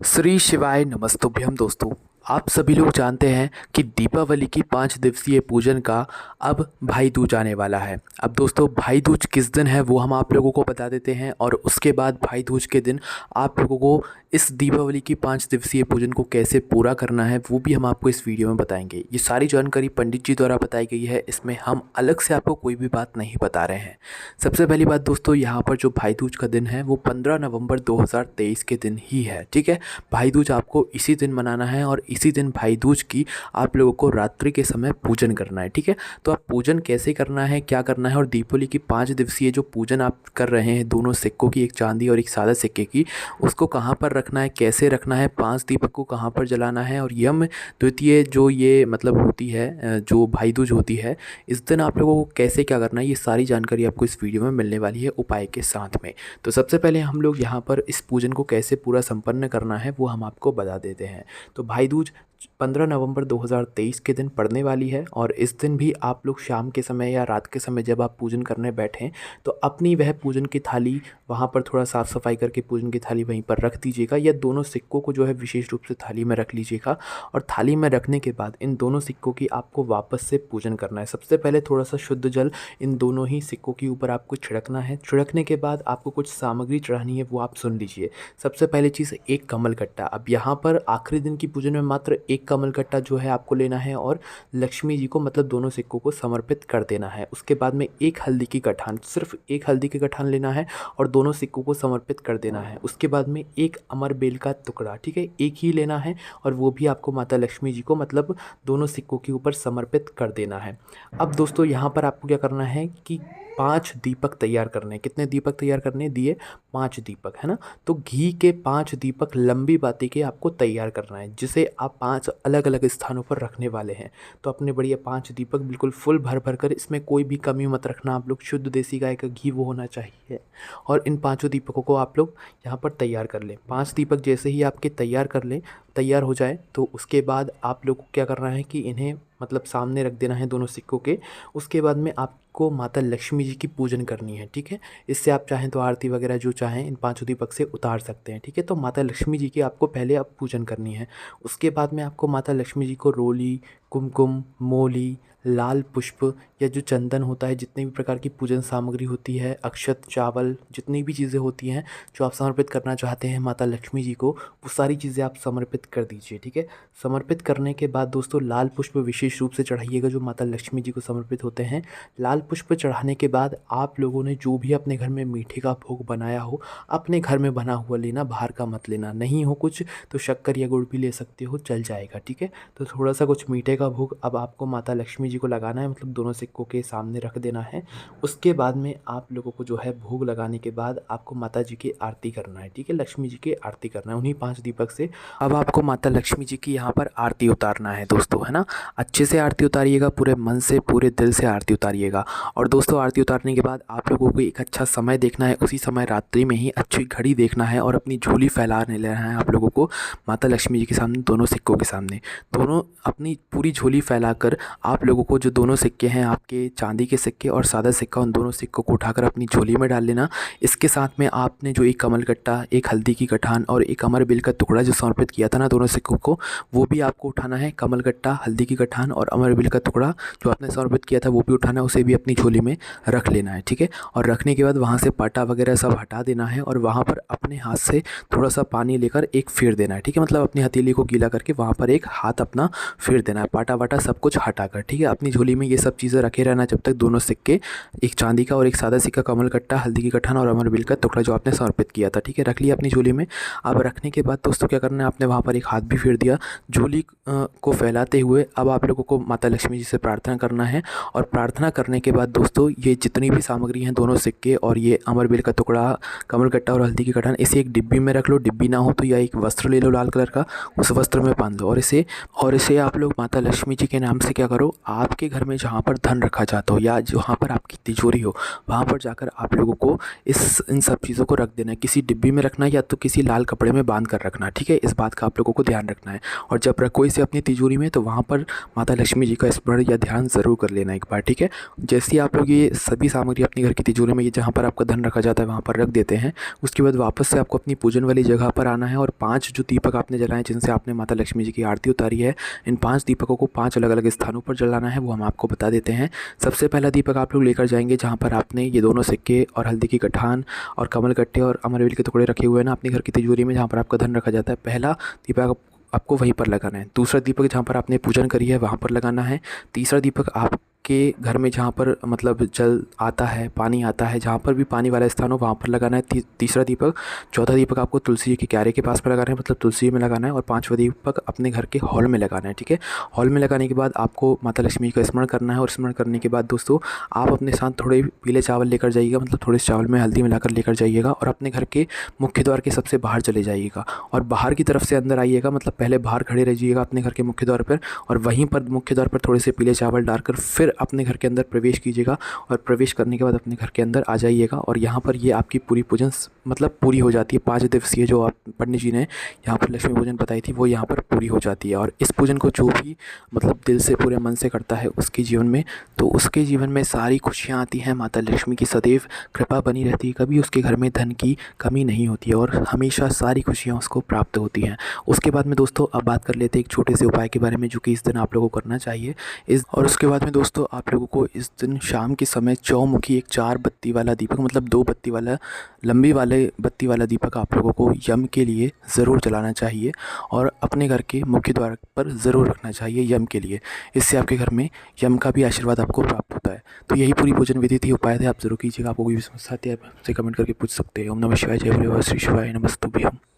श्री शिवाय नमस्तुभ्यम दोस्तों। आप सभी लोग जानते हैं कि दीपावली की 5 दिवसीय पूजन का अब भाई दूज आने वाला है। अब दोस्तों भाई दूज किस दिन है वो हम आप लोगों को बता देते हैं, और उसके बाद भाई दूज के दिन आप लोगों को इस दीपावली की 5 दिवसीय पूजन को कैसे पूरा करना है वो भी हम आपको इस वीडियो में बताएंगे। ये सारी जानकारी पंडित जी द्वारा बताई गई है, इसमें हम अलग से आपको कोई भी बात नहीं बता रहे हैं। सबसे पहली बात दोस्तों, यहाँ पर जो भाई दूज का दिन है वो 15 नवंबर 2023 के दिन ही है। ठीक है, भाई दूज आपको इसी दिन मनाना है और इसी दिन भाई दूज की आप लोगों को रात्रि के समय पूजन करना है। ठीक है, तो आप पूजन कैसे करना है, क्या करना है, और दीपावली की 5 दिवसीय जो पूजन आप कर रहे हैं दोनों सिक्कों की, एक चांदी और एक सादा सिक्के की, उसको कहाँ पर रखना है, कैसे रखना है, 5 दीपक को कहाँ पर जलाना है, और यम द्वितीय जो ये मतलब होती है, जो भाई दूज होती है, इस दिन आप लोगों को कैसे क्या करना है, ये सारी जानकारी आपको इस वीडियो में मिलने वाली है उपाय के साथ में। तो सबसे पहले हम लोग यहाँ पर इस पूजन को कैसे पूरा संपन्न करना है वो हम आपको बता देते हैं। तो भाई दूज 15 नवंबर 2023 के दिन पड़ने वाली है, और इस दिन भी आप लोग शाम के समय या रात के समय जब आप पूजन करने बैठें तो अपनी वह पूजन की थाली वहाँ पर थोड़ा साफ़ सफाई करके पूजन की थाली वहीं पर रख दीजिएगा, या दोनों सिक्कों को जो है विशेष रूप से थाली में रख लीजिएगा। और थाली में रखने के बाद इन दोनों सिक्कों की आपको वापस से पूजन करना है। सबसे पहले थोड़ा सा शुद्ध जल इन दोनों ही सिक्कों के ऊपर आपको छिड़कना है। छिड़कने के बाद आपको कुछ सामग्री चढ़ानी है, वो आप सुन लीजिए। सबसे पहली चीज़, एक कमल कट्टा। अब यहाँ पर आखिरी दिन की पूजन में मात्र एक कमल कट्टा जो है आपको लेना है और लक्ष्मी जी को मतलब दोनों सिक्कों को समर्पित कर देना है। उसके बाद में एक हल्दी की गठान, सिर्फ एक हल्दी की गठान लेना है और दोनों सिक्कों को समर्पित कर देना है। उसके बाद में एक अमर बेल का टुकड़ा, ठीक है, एक ही लेना है और वो भी आपको माता लक्ष्मी जी को मतलब दोनों सिक्कों के ऊपर समर्पित कर देना है। अब दोस्तों यहाँ पर आपको क्या करना है कि 5 दीपक तैयार करने हैं। कितने दीपक तैयार करने दिए? 5 दीपक, है ना। तो घी के 5 दीपक लंबी बाती के आपको तैयार करना है, जिसे आप 5 अलग अलग स्थानों पर रखने वाले हैं। तो अपने बढ़िया 5 दीपक बिल्कुल फुल भर भर कर, इसमें कोई भी कमी मत रखना आप लोग, शुद्ध देसी गाय का घी वो होना चाहिए। और इन 5 दीपकों को आप लोग यहाँ पर तैयार कर लें। 5 दीपक जैसे ही आपके तैयार हो जाए तो उसके बाद आप लोग को क्या करना है कि इन्हें मतलब सामने रख देना है दोनों सिक्कों के। उसके बाद में आपको माता लक्ष्मी जी की पूजन करनी है। ठीक है, इससे आप चाहें तो आरती वगैरह जो चाहें इन 5 दीपक से उतार सकते हैं। ठीक है, तो माता लक्ष्मी जी की आपको पहले अब पूजन करनी है। उसके बाद में आपको माता लक्ष्मी जी को रोली, कुमकुम, मोली, लाल पुष्प या जो चंदन होता है, जितनी भी प्रकार की पूजन सामग्री होती है, अक्षत, चावल, जितनी भी चीज़ें होती हैं जो आप समर्पित करना चाहते हैं माता लक्ष्मी जी को, वो सारी चीज़ें आप समर्पित कर दीजिए। ठीक है, समर्पित करने के बाद दोस्तों लाल पुष्प विशेष रूप से चढ़ाइएगा जो माता लक्ष्मी जी को समर्पित होते हैं। लाल पुष्प चढ़ाने के बाद आप लोगों ने जो भी अपने घर में मीठे का भोग बनाया हो, अपने घर में बना हुआ लेना, बाहर का मत लेना। नहीं हो कुछ तो शक्कर या गुड़ भी ले सकते हो, चल जाएगा। ठीक है, तो थोड़ा सा कुछ मीठे का भोग अब आपको माता लक्ष्मी जी को लगाना है, मतलब दोनों सिक्कों के सामने रख देना है। उसके बाद में आप लोगों को जो है भोग लगाने के बाद आपको माता जी की आरती करना है। ठीक है, लक्ष्मी जी की आरती करना है उन्हीं 5 दीपक से। अब आपको माता लक्ष्मी जी की यहाँ पर आरती उतारना है दोस्तों, है ना। अच्छे से आरती उतारिएगा, पूरे मन से पूरे दिल से आरती उतारिएगा। और दोस्तों आरती उतारने के बाद आप लोगों को एक अच्छा समय देखना है, उसी समय रात्रि में ही अच्छी घड़ी देखना है और अपनी झोली फैलाने लेना है आप लोगों को माता लक्ष्मी जी के सामने, दोनों सिक्कों के सामने। दोनों अपनी पूरी झोली फैलाकर आप लोगों को जो दोनों सिक्के हैं आपके, चांदी के सिक्के और सादा सिक्का, उन दोनों सिक्कों को उठाकर अपनी झोली में डाल लेना। इसके साथ में आपने जो एक कमल कट्टा, एक हल्दी की गठान और एक अमर बेल का टुकड़ा जो समर्पित किया था ना दोनों सिक्कों को, वो भी आपको उठाना है। कमल कट्टा, हल्दी की गठान और अमर बेल का टुकड़ा जो आपने समर्पित किया था वो भी उठाना है, उसे भी अपनी झोली में रख लेना है। ठीक है, और रखने के बाद वहाँ से पाटा वगैरह सब हटा देना है और वहाँ पर अपने हाथ से थोड़ा सा पानी लेकर एक फेर देना है। ठीक है, मतलब अपनी हथेली को गीला करके वहाँ पर एक हाथ अपना फेर देना है, पाटा वाटा सब कुछ हटाकर। ठीक है, अपनी झोली में ये सब चीज़ें रखे रहना जब तक दोनों सिक्के, एक चांदी का और एक सादा सिक्का, कमल कट्टा, हल्दी की गठान और अमर बेल का टुकड़ा जो आपने समर्पित किया था, ठीक है, रख लिया अपनी झोली में। अब रखने के बाद दोस्तों क्या करना है, आपने वहाँ पर एक हाथ भी फेर दिया झोली को फैलाते हुए। अब आप लोगों को माता लक्ष्मी जी से प्रार्थना करना है, और प्रार्थना करने के बाद दोस्तों ये जितनी भी सामग्री हैं, दोनों सिक्के और ये अमर बेल का टुकड़ा, कमल कट्टा और हल्दी की गठान, इसे एक डिब्बी में रख लो। डिब्बी ना हो तो या एक वस्त्र ले लो लाल कलर का, उस वस्त्र में बांध लो और इसे आप लोग माता लक्ष्मी जी के नाम से क्या करो, आपके घर में जहाँ पर धन रखा जाता हो या जहाँ पर आपकी तिजोरी हो, वहाँ पर जाकर आप लोगों को इन सब चीज़ों को रख देना है। किसी डिब्बी में रखना है या तो किसी लाल कपड़े में बांध कर रखना है, ठीक है। इस बात का आप लोगों को ध्यान रखना है। और जब रखो इसे अपनी तिजोरी में तो वहाँ पर माता लक्ष्मी जी का स्मरण या ध्यान ज़रूर कर लेना एक बार, ठीक है। जैसे ही आप लोग ये सभी सामग्री अपने घर की तिजोरी में, ये जहाँ पर आपका धन रखा जाता है वहाँ पर रख देते हैं, उसके बाद वापस से आपको अपनी पूजन वाली जगह पर आना है और 5 जो दीपक आपने जलाए जिनसे आपने माता लक्ष्मी जी की आरती उतारी है, इन 5 दीपकों को 5 अलग अलग स्थानों पर जलाना है, वो हम आपको बता देते हैं। सबसे पहला दीपक आप लोग लेकर जाएंगे जहाँ पर आपने ये दोनों सिक्के और हल्दी की गठान और कमल कट्टे और अमरवेल के टुकड़े रखे हुए हैं ना अपने घर की तिजोरी में, जहाँ पर आपका धन रखा जाता है। पहला दीपक आपको वहीं पर लगाना है। दूसरा दीपक जहाँ पर आपने पूजन करी है वहाँ पर लगाना है। तीसरा दीपक आपके घर में जहाँ पर मतलब जल आता है, पानी आता है, जहाँ पर भी पानी वाला स्थान हो वहाँ पर लगाना है तीसरा दीपक। चौथा दीपक आपको तुलसी जी के क्यारे के पास पर लगाना है, मतलब तुलसी में लगाना है। और 5वां दीपक अपने घर के हॉल में लगाना है, ठीक है। हॉल में लगाने के बाद आपको माता लक्ष्मी जी का स्मरण करना है और स्मरण करने के बाद दोस्तों आप अपने साथ थोड़े पीले चावल लेकर जाइएगा, मतलब थोड़े चावल में हल्दी मिलाकर लेकर जाइएगा और अपने घर के मुख्य द्वार के सबसे बाहर चले जाइएगा और बाहर की तरफ से अंदर आइएगा, मतलब पहले बाहर खड़े रहिएगा अपने घर के मुख्य द्वार पर और वहीं पर मुख्य द्वार पर थोड़े से पीले चावल डालकर फिर अपने घर के अंदर प्रवेश कीजिएगा। और प्रवेश करने के बाद अपने घर के अंदर आ जाइएगा और यहाँ पर ये आपकी पूरी पूजन मतलब पूरी हो जाती है। 5 दिवसीय जो आप पंडित जी ने यहाँ पर लक्ष्मी पूजन बताई थी वो यहाँ पर पूरी हो जाती है। और इस पूजन को जो भी मतलब दिल से पूरे मन से करता है उसके जीवन में, तो उसके जीवन में सारी खुशियाँ आती हैं। माता लक्ष्मी की सदैव कृपा बनी रहती है, कभी उसके घर में धन की कमी नहीं होती है और हमेशा सारी खुशियाँ उसको प्राप्त होती हैं। उसके बाद में दोस्तों अब बात कर लेते हैं एक छोटे से उपाय के बारे में जो कि इस दिन आप लोगों को करना चाहिए। और उसके बाद में दोस्तों आप लोगों को इस दिन शाम के समय चौमुखी एक 4 बत्ती वाला दीपक, मतलब 2 बत्ती वाला लंबी वाले बत्ती वाला दीपक आप लोगों को यम के लिए ज़रूर जलाना चाहिए और अपने घर के मुख्य द्वार पर ज़रूर रखना चाहिए यम के लिए। इससे आपके घर में यम का भी आशीर्वाद आपको प्राप्त होता है। तो यही पूरी पूजन विधि थी, उपाय थे, आप ज़रूर कीजिएगा। आपको कोई भी समस्या आती है आप हमसे कमेंट करके पूछ सकते हैं। ओम नमः शिवाय, जय भोले, श्री शिवाय नमस्तुभ्यम।